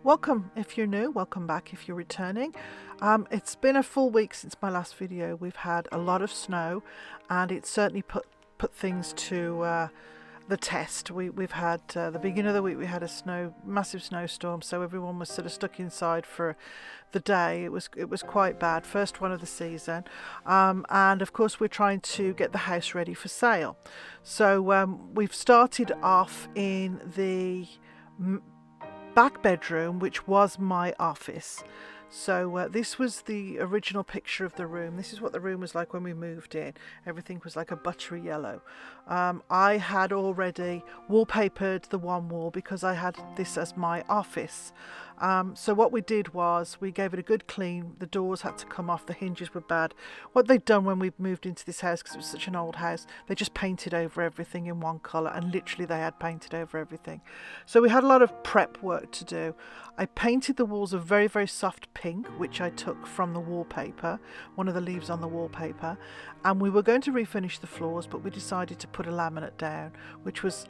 Welcome if you're new, welcome back if you're returning. It's been a full week since my last video. We've had a lot of snow and it certainly put things to the test. We've had the beginning of the week we had a massive snowstorm, so everyone was sort of stuck inside for the day. It was quite bad, first one of the season, and of course we're trying to get the house ready for sale. So we've started off in the back bedroom, which was my office. So this was the original picture of the room. This is what the room was like when we moved in. Everything was like a buttery yellow. I had already wallpapered the one wall because I had this as my office. So what we did was we gave it a good clean. The doors had to come off, the hinges were bad. What they'd done when we moved into this house, because it was such an old house, they just painted over everything in one colour, and literally they had painted over everything. So we had a lot of prep work to do. I painted the walls a very, very soft pink, which I took from the wallpaper, one of the leaves on the wallpaper, and we were going to refinish the floors, but we decided to put a laminate down, which was,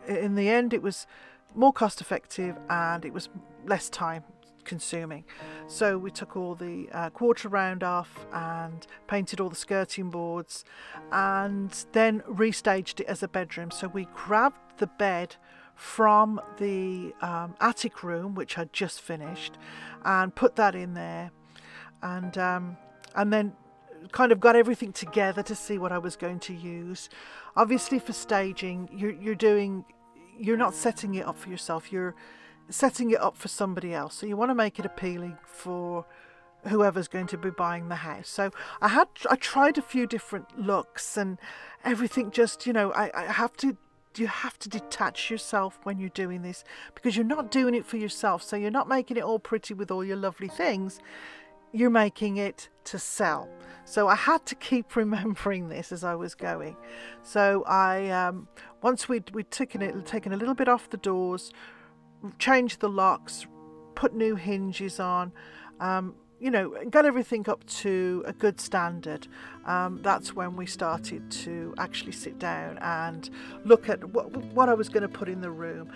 in the end, it was more cost effective and it was less time consuming. So we took all the quarter round off and painted all the skirting boards and then restaged it as a bedroom. So we grabbed the bed from the attic room, which I'd just finished, and put that in there, and then kind of got everything together to see what I was going to use. Obviously for staging, you're not setting it up for yourself, you're setting it up for somebody else. So you want to make it appealing for whoever's going to be buying the house. So I tried a few different looks and everything. Just, you have to detach yourself when you're doing this, because you're not doing it for yourself. So you're not making it all pretty with all your lovely things. You're making it to sell. So I had to keep remembering this as I was going. So I once we'd taken a little bit off the doors, changed the locks, put new hinges on, got everything up to a good standard. That's when we started to actually sit down and look at what I was going to put in the room.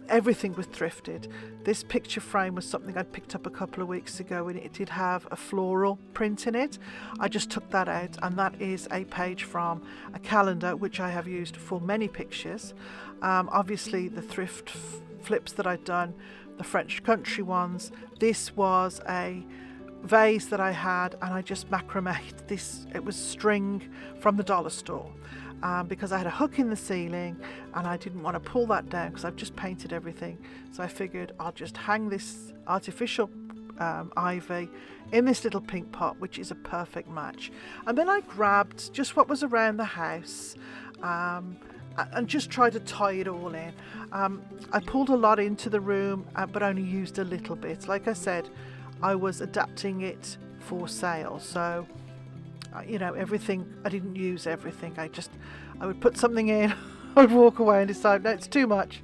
Everything was thrifted. This picture frame was something I picked up a couple of weeks ago, and it did have a floral print in it. I just took that out, and that is a page from a calendar which I have used for many pictures. Obviously the thrift flips that I'd done, the French country ones. This was a vase that I had, and I just macrameed this. It was string from the dollar store, because I had a hook in the ceiling and I didn't want to pull that down because I've just painted everything. So I figured I'll just hang this artificial ivy in this little pink pot, which is a perfect match. And then I grabbed just what was around the house and just try to tie it all in. I pulled a lot into the room, but only used a little bit. Like I said, I was adapting it for sale. So, everything, I didn't use everything. I would put something in, I would walk away and decide, no, it's too much.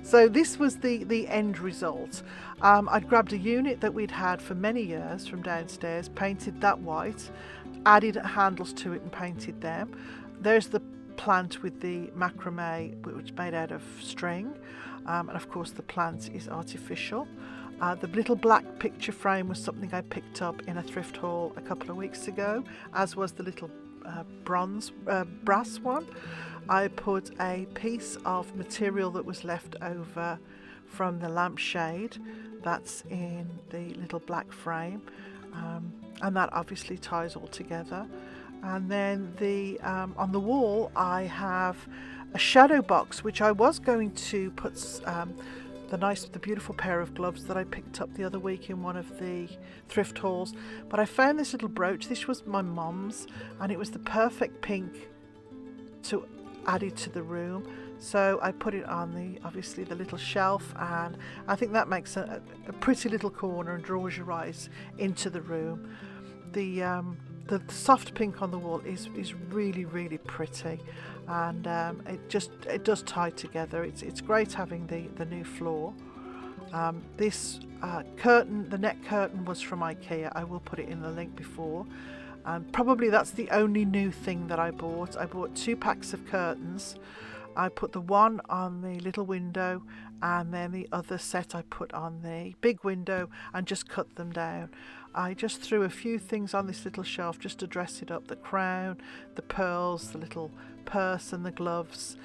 So this was the end result. I'd grabbed a unit that we'd had for many years from downstairs, painted that white, added handles to it and painted them. There's the plant with the macrame, which is made out of string, and of course the plant is artificial. The little black picture frame was something I picked up in a thrift haul a couple of weeks ago, as was the little brass one. I put a piece of material that was left over from the lampshade that's in the little black frame, and that obviously ties all together. And then on the wall I have a shadow box, which I was going to put the beautiful pair of gloves that I picked up the other week in one of the thrift hauls. But I found this little brooch. This was my mum's, and it was the perfect pink to add it to the room. So I put it on obviously the little shelf, and I think that makes a pretty little corner and draws your eyes into the room. The soft pink on the wall is really, really pretty, and it does tie together. It's great having the new floor. This curtain, the net curtain, was from IKEA. I will put it in the link before. Probably that's the only new thing that I bought. I bought 2 packs of curtains, I put the one on the little window, and then the other set I put on the big window and just cut them down. I just threw a few things on this little shelf just to dress it up, the crown, the pearls, the little purse and the gloves,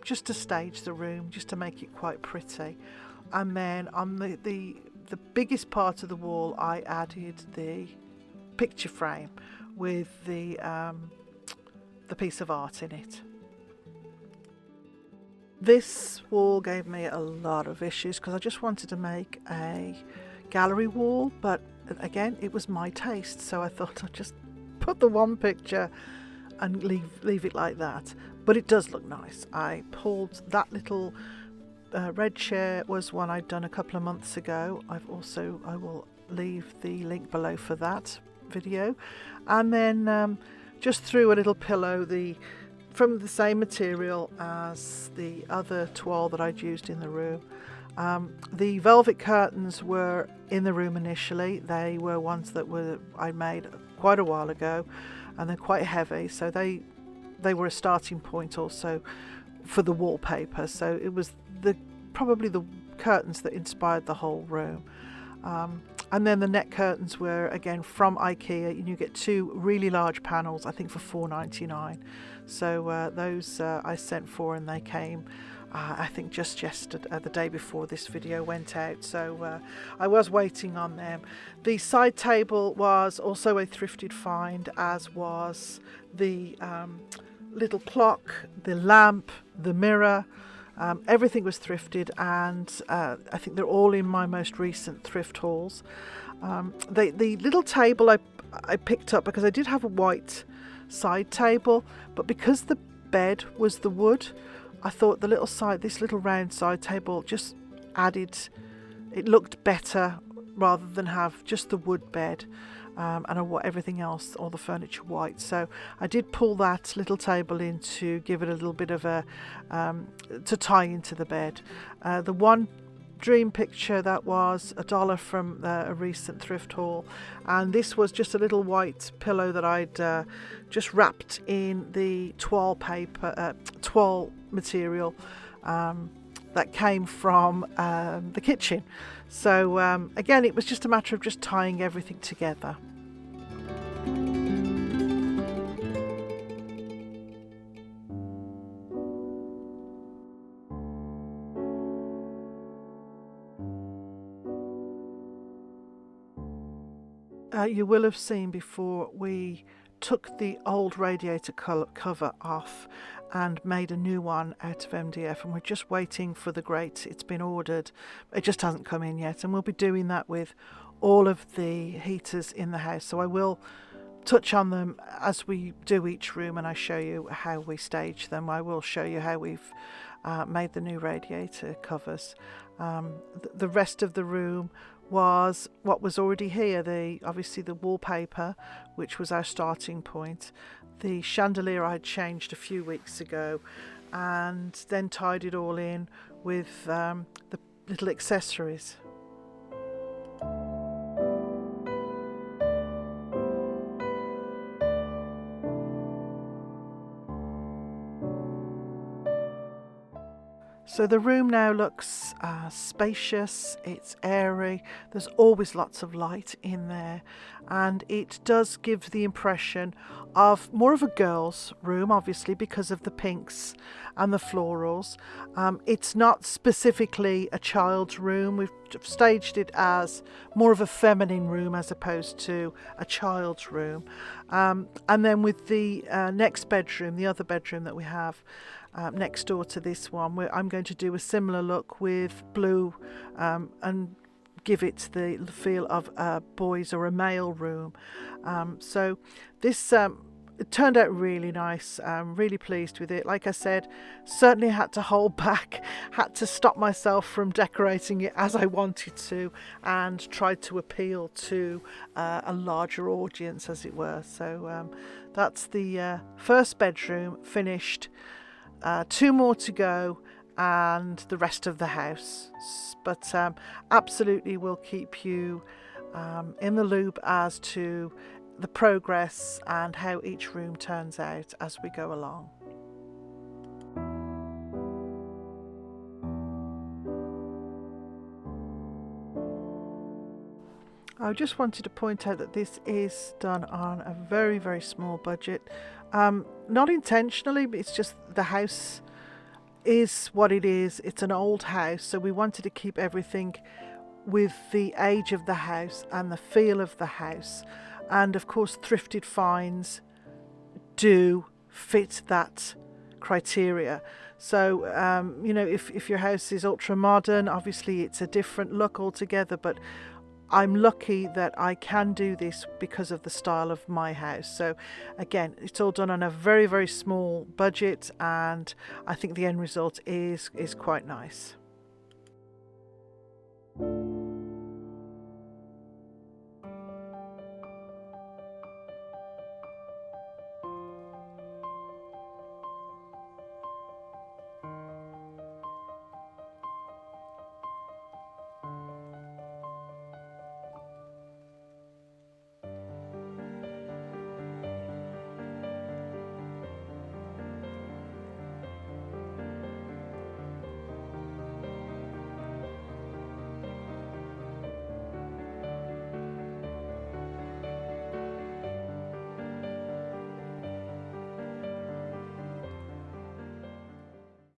just to stage the room, just to make it quite pretty. And then on the biggest part of the wall, I added the picture frame with the piece of art in it. This wall gave me a lot of issues because I just wanted to make a gallery wall, but again, it was my taste, so I thought I'd just put the one picture and leave it like that. But it does look nice. I pulled that little red chair, was one I'd done a couple of months ago. I will leave the link below for that video. And then just threw a little pillow from the same material as the other toile that I'd used in the room. The velvet curtains were in the room initially. They were ones that I made quite a while ago, and they're quite heavy, so they were a starting point also for the wallpaper. So it was probably the curtains that inspired the whole room. And then the net curtains were again from IKEA, and you get two really large panels, I think for £4.99. So those I sent for, and they came I think just yesterday, the day before this video went out. So I was waiting on them. The side table was also a thrifted find, as was the little clock, the lamp, the mirror. Everything was thrifted, and I think they're all in my most recent thrift hauls. The little table I picked up because I did have a white side table, but because the bed was the wood, I thought this little round side table just it looked better rather than have just the wood bed and everything else, all the furniture white. So I did pull that little table in to give it a little bit of to tie into the bed. The one dream picture, that was $1 from a recent thrift haul, and this was just a little white pillow that I'd just wrapped in the toile material that came from the kitchen. So again, it was just a matter of just tying everything together. You will have seen before we took the old radiator cover off and made a new one out of MDF, and we're just waiting for the grate. It's been ordered, it just hasn't come in yet, and we'll be doing that with all of the heaters in the house. So I will touch on them as we do each room, and I show you how we stage them. I will show you how we've made the new radiator covers. The rest of the room was what was already here. Obviously the wallpaper, which was our starting point. The chandelier I had changed a few weeks ago, and then tied it all in with the little accessories. So the room now looks spacious, it's airy, there's always lots of light in there, and it does give the impression of more of a girl's room, obviously because of the pinks and the florals. It's not specifically a child's room. We've staged it as more of a feminine room as opposed to a child's room. And then with the next bedroom, the other bedroom that we have, next door to this one, I'm going to do a similar look with blue and give it the feel of a boys or a male room. So this it turned out really nice. I'm really pleased with it. Like I said, certainly had to hold back, had to stop myself from decorating it as I wanted to, and tried to appeal to a larger audience, as it were. So that's the first bedroom finished. 2 more to go, and the rest of the house. But absolutely will keep you in the loop as to the progress and how each room turns out as we go along. I just wanted to point out that this is done on a very, very small budget. Not intentionally, but it's just the house is what it is. It's an old house, so we wanted to keep everything with the age of the house and the feel of the house. And of course, thrifted finds do fit that criteria. So, you know, if your house is ultra modern, obviously it's a different look altogether, but I'm lucky that I can do this because of the style of my house. So again, it's all done on a very, very small budget, and I think the end result is quite nice.